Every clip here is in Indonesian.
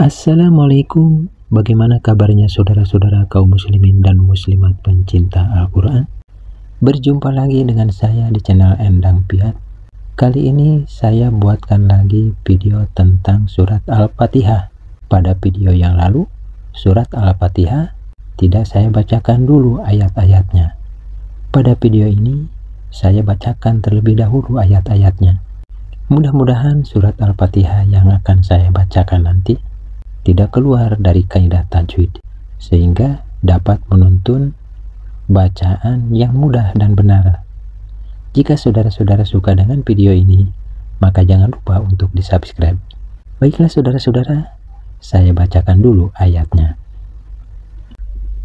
Assalamualaikum, bagaimana kabarnya saudara-saudara kaum muslimin dan muslimat pencinta Al-Quran? Berjumpa lagi dengan saya di channel Endang Piat. Kali ini saya buatkan lagi video tentang surat Al-Fatihah. Pada video yang lalu, surat Al-Fatihah tidak saya bacakan dulu ayat-ayatnya. Pada video ini, saya bacakan terlebih dahulu ayat-ayatnya. Mudah-mudahan surat Al-Fatihah yang akan saya bacakan nanti tidak keluar dari kaidah tajwid, sehingga dapat menuntun bacaan yang mudah dan benar. Jika saudara-saudara suka dengan video ini, maka jangan lupa untuk di-subscribe. Baiklah saudara-saudara, saya bacakan dulu ayatnya.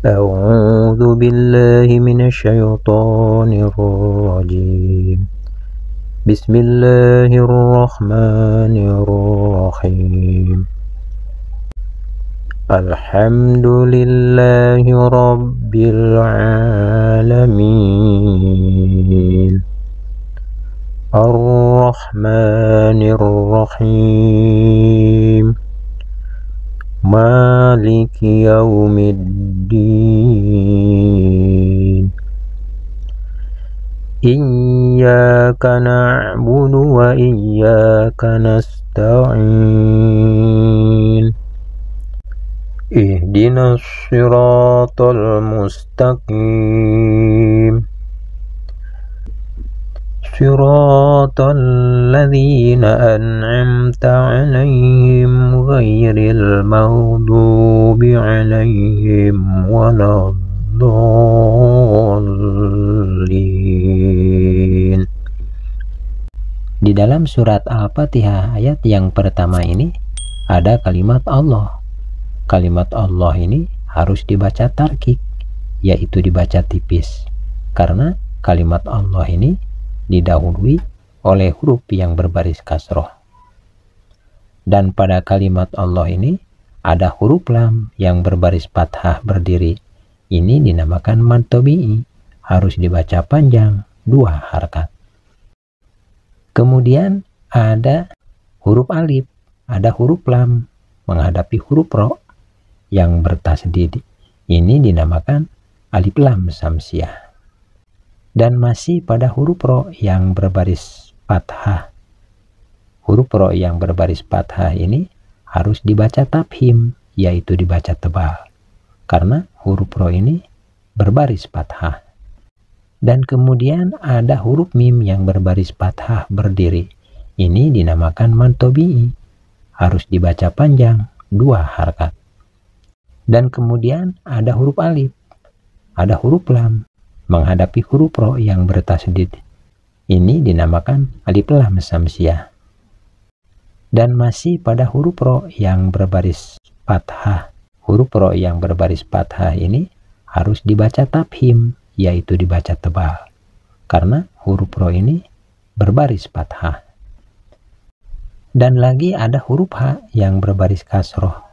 A'udzu billahi minasyaitonir rajim. Bismillahirrahmanirrahim. Alhamdulillahi rabbil alamin. Ar-Rahmanir Rahim. Maliki yaumiddin. Iyyaka na'budu wa iyyaka nasta'in. Ihdinas siratal mustaqim. Siratal ladzina an'amta 'alaihim ghairil maghdubi 'alaihim waladdallin. Di dalam surat Al-Fatihah ayat yang pertama ini ada kalimat Allah. Kalimat Allah ini harus dibaca tarkik, yaitu dibaca tipis, karena kalimat Allah ini didahului oleh huruf yang berbaris kasroh. Dan pada kalimat Allah ini ada huruf lam yang berbaris fathah berdiri. Ini dinamakan mad tabi'i, harus dibaca panjang 2 harakat. Kemudian ada huruf alif, ada huruf lam menghadapi huruf ro yang bertasdid. Ini dinamakan alif lam samsiah. Dan masih pada huruf ro yang berbaris fathah. Huruf ro yang berbaris fathah ini harus dibaca tafhim, yaitu dibaca tebal, karena huruf ro ini berbaris fathah. Dan kemudian ada huruf mim yang berbaris fathah berdiri. Ini dinamakan mad tabi'i, harus dibaca panjang 2 harakat. Dan kemudian ada huruf alif, ada huruf lam menghadapi huruf ro yang bertasdid. Ini dinamakan alif lam samsiah. Dan masih pada huruf ro yang berbaris fathah. Huruf ro yang berbaris fathah ini harus dibaca tafhim, yaitu dibaca tebal, karena huruf ro ini berbaris fathah. Dan lagi ada huruf ha yang berbaris kasroh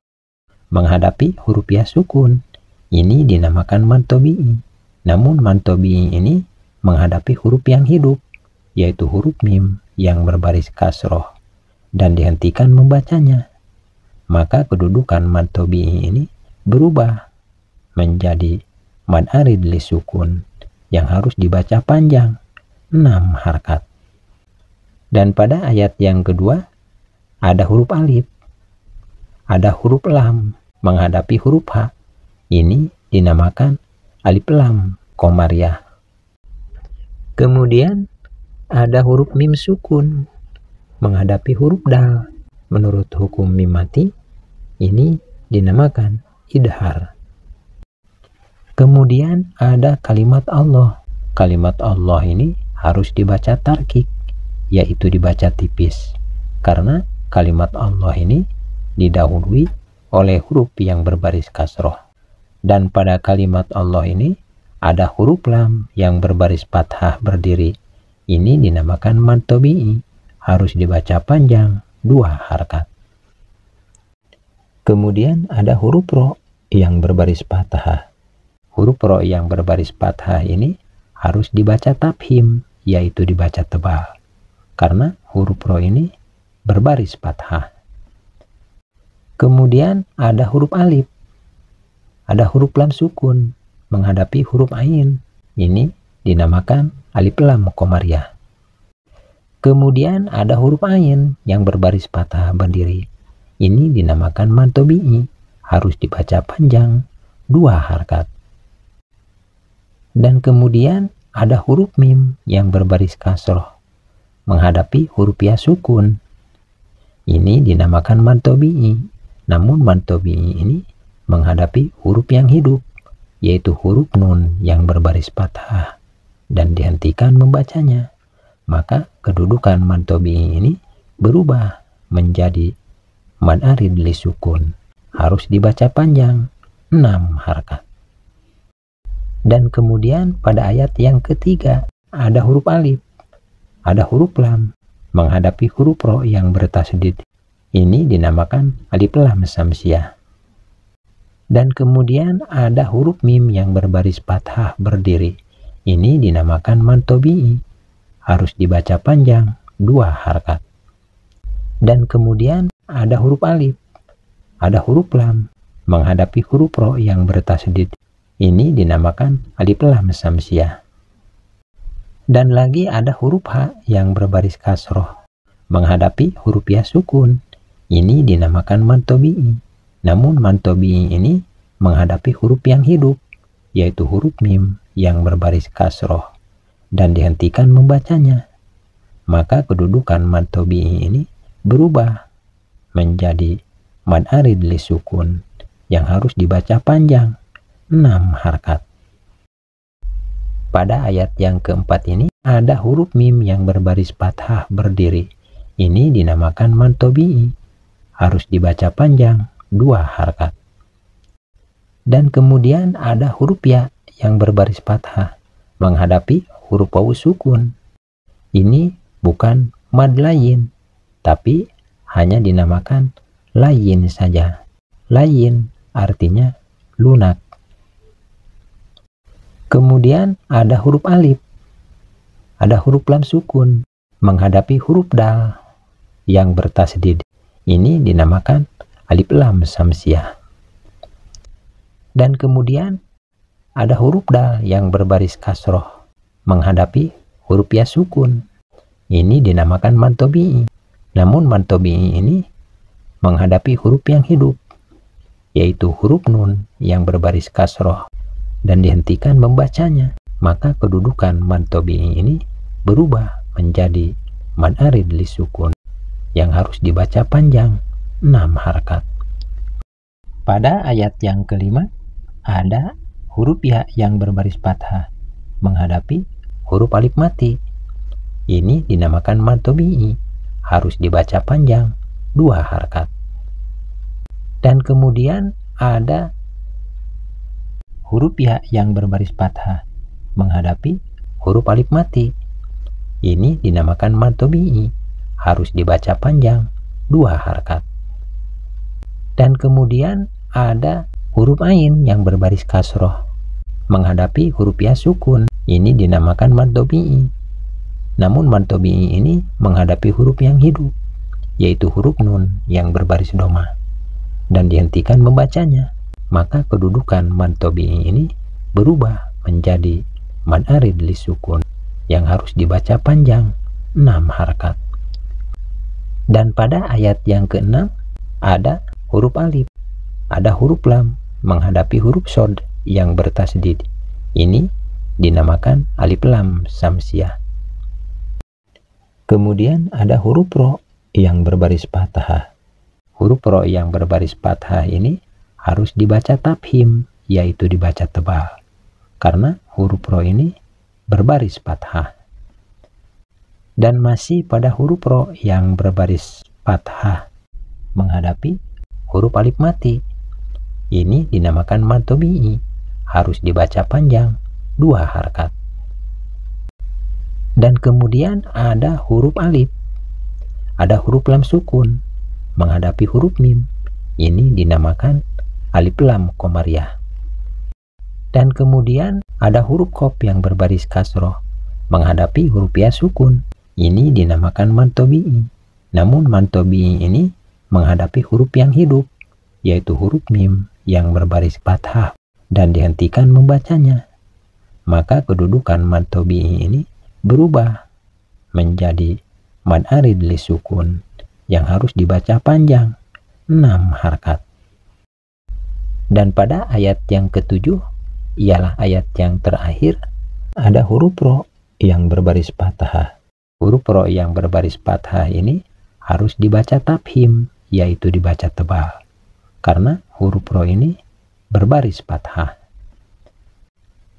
menghadapi huruf ya sukun. Ini dinamakan mad tabi'i. Namun mad tabi'i ini menghadapi huruf yang hidup, yaitu huruf mim yang berbaris kasroh, dan dihentikan membacanya. Maka kedudukan mad tabi'i ini berubah menjadi mad arid li sukun yang harus dibaca panjang 6 harakat. Dan pada ayat yang kedua ada huruf alif, ada huruf lam menghadapi huruf ha. Ini dinamakan alif lam komariah. Kemudian ada huruf mim sukun menghadapi huruf dal. Menurut hukum mim mati, ini dinamakan idhar. Kemudian ada kalimat Allah. Kalimat Allah ini harus dibaca tarkik, yaitu dibaca tipis, karena kalimat Allah ini didahului oleh huruf yang berbaris kasroh. Dan pada kalimat Allah ini ada huruf lam yang berbaris fathah berdiri. Ini dinamakan mad tabi'i, harus dibaca panjang 2 harakat. Kemudian ada huruf ro yang berbaris fathah. Huruf ro yang berbaris fathah ini harus dibaca tafhim, yaitu dibaca tebal, karena huruf ro ini berbaris fathah. Kemudian ada huruf alif. Ada huruf lam sukun menghadapi huruf ain. Ini dinamakan alif lam komariah. Kemudian ada huruf ain yang berbaris patah berdiri. Ini dinamakan mad tabi'i, harus dibaca panjang 2 harakat. Dan kemudian ada huruf mim yang berbaris kasroh menghadapi huruf ya sukun. Ini dinamakan mad tabi'i. Namun mad tabi'i ini menghadapi huruf yang hidup, yaitu huruf nun yang berbaris patah dan dihentikan membacanya. Maka kedudukan mad tabi'i ini berubah menjadi mad arid li sukun, harus dibaca panjang 6 harakat. Dan kemudian pada ayat yang ketiga ada huruf alif, ada huruf lam menghadapi huruf ro yang bertasdid. Ini dinamakan alif lam samsiah. Dan kemudian ada huruf mim yang berbaris fathah berdiri. Ini dinamakan mad tabi'i, harus dibaca panjang 2 harakat. Dan kemudian ada huruf alif, ada huruf lam menghadapi huruf ro yang bertasdid. Ini dinamakan alif lam samsiah. Dan lagi ada huruf ha yang berbaris kasroh menghadapi huruf ya sukun. Ini dinamakan mad tabi'i. Namun mad tabi'i ini menghadapi huruf yang hidup, yaitu huruf mim yang berbaris kasroh dan dihentikan membacanya. Maka kedudukan mad tabi'i ini berubah menjadi mad arid li sukun yang harus dibaca panjang 6 harakat. Pada ayat yang keempat ini ada huruf mim yang berbaris fathah berdiri. Ini dinamakan mad tabi'i, harus dibaca panjang 2 harakat. Dan kemudian ada huruf ya yang berbaris fathah menghadapi huruf wawu sukun. Ini bukan mad layin, tapi hanya dinamakan layin saja. Layin artinya lunak. Kemudian ada huruf alif, ada huruf lam sukun menghadapi huruf dal yang bertasdid. Ini dinamakan alif lam samsiah. Dan kemudian ada huruf dal yang berbaris kasroh menghadapi huruf ya sukun. Ini dinamakan mad tabi'i. Namun mad tabi'i ini menghadapi huruf yang hidup, yaitu huruf nun yang berbaris kasroh dan dihentikan membacanya. Maka kedudukan mad tabi'i ini berubah menjadi mad arid li sukun yang harus dibaca panjang 6 harakat. Pada ayat yang kelima ada huruf ya yang berbaris fathah menghadapi huruf alif mati. Ini dinamakan mad tabi'i, harus dibaca panjang 2 harakat. Dan kemudian ada huruf ya yang berbaris fathah menghadapi huruf alif mati. Ini dinamakan mad tabi'i, harus dibaca panjang 2 harakat. Dan kemudian ada huruf ain yang berbaris kasroh menghadapi huruf ya sukun. Ini dinamakan mad tabi'i. Namun mad tabi'i ini menghadapi huruf yang hidup, yaitu huruf nun yang berbaris doma dan dihentikan membacanya. Maka kedudukan mad tabi'i ini berubah menjadi mad arid li sukun yang harus dibaca panjang 6 harakat. Dan pada ayat yang ke-6 ada huruf alif, ada huruf lam menghadapi huruf shod yang bertasdid. Ini dinamakan alif lam samsiah. Kemudian ada huruf ro yang berbaris fathah. Huruf ro yang berbaris fathah ini harus dibaca tafhim, yaitu dibaca tebal, karena huruf ro ini berbaris fathah. Dan masih pada huruf ro yang berbaris fathah menghadapi huruf alif mati. Ini dinamakan mad tabi'i, harus dibaca panjang 2 harakat. Dan kemudian ada huruf alif, ada huruf lam sukun menghadapi huruf mim. Ini dinamakan alif lam komariah. Dan kemudian ada huruf qaf yang berbaris kasroh menghadapi huruf ya sukun. Ini dinamakan mad tabi'i. Namun mad tabi'i ini menghadapi huruf yang hidup, yaitu huruf mim yang berbaris fathah dan dihentikan membacanya. Maka kedudukan mad tabi'i ini berubah menjadi mad arid li sukun yang harus dibaca panjang 6 harkat. Dan pada ayat yang ketujuh, ialah ayat yang terakhir, ada huruf ro yang berbaris fathah. Huruf ro yang berbaris fathah ini harus dibaca tafhim, yaitu dibaca tebal, karena huruf ro ini berbaris fathah.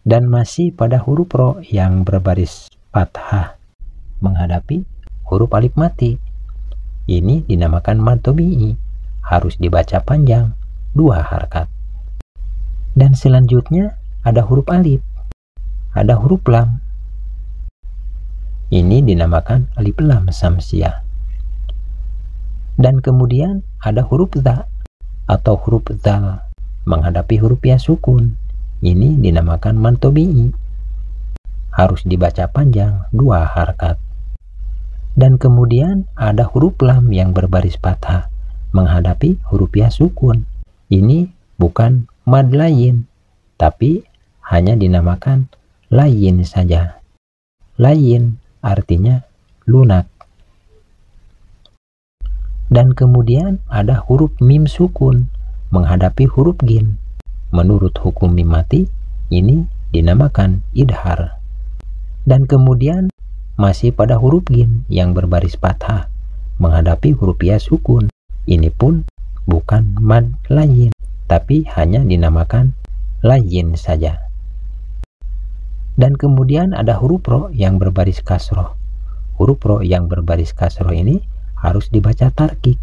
Dan masih pada huruf ro yang berbaris fathah menghadapi huruf alif mati, ini dinamakan mad tabi'i, harus dibaca panjang 2 harkat. Dan selanjutnya ada huruf alif, ada huruf lam, ini dinamakan alif lam samsiah. Dan kemudian ada huruf za atau huruf zal menghadapi huruf ya sukun, ini dinamakan mad tabi'i, harus dibaca panjang 2 harkat. Dan kemudian ada huruf lam yang berbaris fathah menghadapi huruf ya sukun, ini bukan mad layin, tapi hanya dinamakan layin saja. Layin artinya lunak. Dan kemudian ada huruf mim sukun menghadapi huruf gin. Menurut hukum mim mati, ini dinamakan idhar. Dan kemudian masih pada huruf gin yang berbaris fathah menghadapi huruf ya sukun, ini pun bukan mad layin, tapi hanya dinamakan layin saja. Dan kemudian ada huruf ro yang berbaris kasroh. Huruf ro yang berbaris kasroh ini harus dibaca tarkik,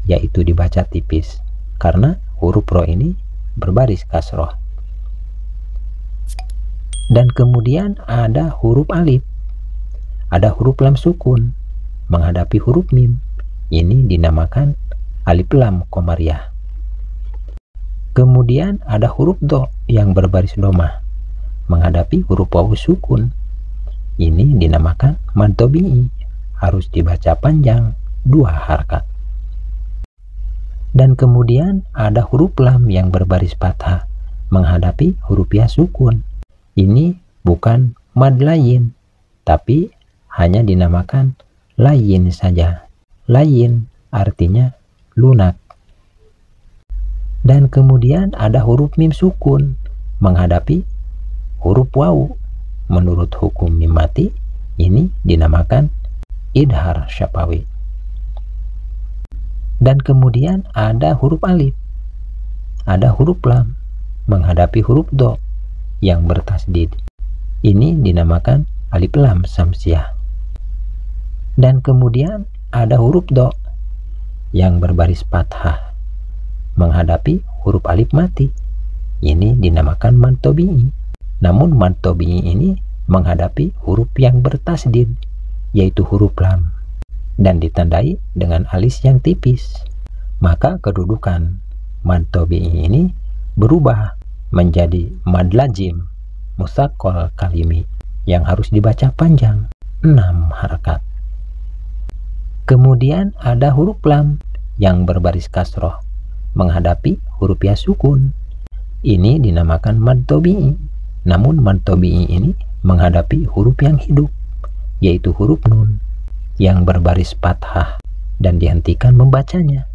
yaitu dibaca tipis, karena huruf ro ini berbaris kasroh. Dan kemudian ada huruf alif, ada huruf lam sukun menghadapi huruf mim, ini dinamakan alif lam komariah. Kemudian ada huruf do yang berbaris domah menghadapi huruf wawu sukun, ini dinamakan mad tabi'i, harus dibaca panjang 2 harkat. Dan kemudian ada huruf lam yang berbaris fathah menghadapi huruf ya sukun, ini bukan mad layin, tapi hanya dinamakan layin saja. Layin artinya lunak. Dan kemudian ada huruf mim sukun menghadapi huruf wawu. Menurut hukum mim mati, ini dinamakan idhar syafawi. Dan kemudian ada huruf alif, ada huruf lam menghadapi huruf do yang bertasdid, ini dinamakan alif lam samsiah. Dan kemudian ada huruf do yang berbaris fathah menghadapi huruf alif mati, ini dinamakan mad tabi'i. Namun mad tabi'i ini menghadapi huruf yang bertasdid, yaitu huruf lam, dan ditandai dengan alis yang tipis. Maka kedudukan mad tabi'i ini berubah menjadi mad lazim musaqqal kalimi yang harus dibaca panjang 6 harkat. Kemudian ada huruf lam yang berbaris kasroh menghadapi huruf ya sukun, ini dinamakan mad tabi'i. Namun mad tabi'i ini menghadapi huruf yang hidup, yaitu huruf nun yang berbaris fathah dan dihentikan membacanya.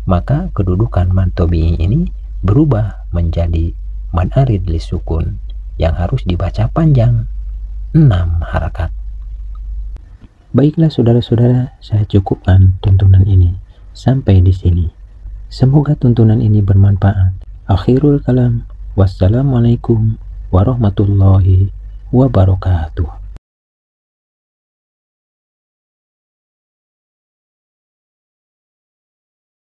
Maka kedudukan mad tabi'i ini berubah menjadi mad arid li sukun yang harus dibaca panjang 6 harakat. Baiklah saudara-saudara, saya cukupkan tuntunan ini sampai di sini. Semoga tuntunan ini bermanfaat. Akhirul kalam, wassalamualaikum warahmatullahi wabarakatuh.